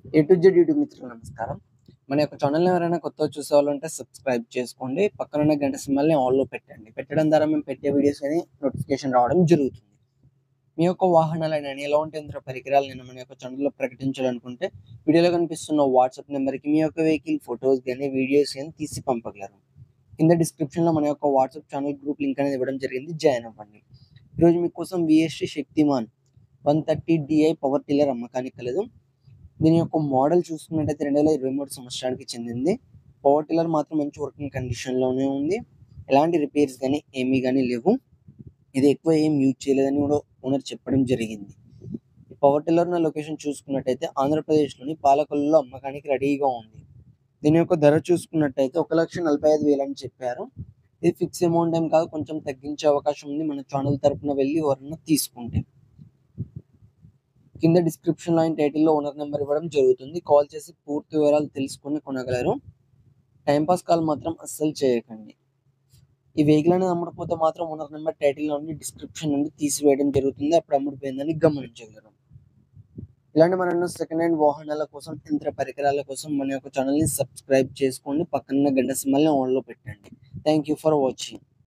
A to Z YouTube మిత్రులు నమస్కారం. మన యొక్క ఛానల్‌ని ఎవరైనా కొత్తగా చూసేవాళ్ళుంటే సబ్స్క్రైబ్ చేసుకోండి. పక్కనున్న గంట సింబల్‌ని ఆల్‌లో పెట్టండి. పెట్టడం ద్వారా మేము పెట్టే వీడియోస్ అని నోటిఫికేషన్ రావడం జరుగుతుంది. మీ యొక్క వాహనాలైన ఎలాంటి యంత్ర పరికరాలైనా మన యొక్క ఛానల్‌లో ప్రకటించాలనుకుంటే వీడియోలో కనిపిస్తున్న వాట్సాప్ నంబర్‌కి మీ యొక్క వెహికల్ ఫోటోస్ గాని, వీడియోస్ గాని తీసి పంపగలరు. కింద డిస్క్రిప్షన్‌లో మన యొక్క వాట్సాప్ ఛానల్ గ్రూప్ లింక్ అనేది ఇవ్వడం జరిగింది. జాయిన్ అవ్వండి. ఈరోజు మీకోసం వీఎస్‌టి శక్తిమాన్ 130 DI పవర్ టిల్లర్ అమ్మకానికి కలదు. దీని యొక్క మోడల్ చూసుకున్నట్టయితే 2023 సంవత్సరానికి చెందింది. పవర్ టిల్లర్ మాత్రం మంచి వర్కింగ్ కండిషన్‌లోనే ఉంది. ఎలాంటి రిపేర్స్ గాని, ఏమీ గాని లేవు. ఇది ఎక్కువ ఏం యూజ్ చేయలేదని కూడా ఓనర్ చెప్పడం జరిగింది. ఈ పవర్ టిల్లర్ ఉన్న లొకేషన్ చూసుకున్నట్టయితే ఆంధ్రప్రదేశ్‌లోని పాలకొల్లులో అమ్మకానికి రెడీగా ఉంది. దీని యొక్క ధర చూసుకున్నట్టయితే 1,45,000 అని చెప్పారు. ఇది ఫిక్స్ అమౌంట్ ఏం కాదు. కొంచెం తగ్గించే అవకాశం ఉంది మన ఛానల్ తరపున వెళ్లి ఎవరైనా తీసుకుంటే. కింద డిస్క్రిప్షన్‌లో అండ్ టైటిల్‌లో ఓనర్ నెంబర్ ఇవ్వడం జరుగుతుంది. కాల్ చేసి పూర్తి వివరాలు తెలుసుకొని కొనగలరు. టైమ్ పాస్ కాల్ మాత్రం అస్సలు చేయకండి. ఈ వెహికల్ అనేది అమ్ముడుపోతే మాత్రం ఓనర్ నెంబర్ టైటిల్‌లో నుండి డిస్క్రిప్షన్ నుండి తీసివేయడం జరుగుతుంది. అప్పుడు అమ్ముడుపోయిందని గమనించగలరు. ఇలాంటి మరెన్నో సెకండ్ హ్యాండ్ వాహనాల కోసం, యంత్ర పరికరాల కోసం మన యొక్క ఛానల్‌ని సబ్స్క్రైబ్ చేసుకోండి. పక్కనున్న గంట సింబల్‌ని ఆన్‌లో పెట్టండి. Thank you for watching.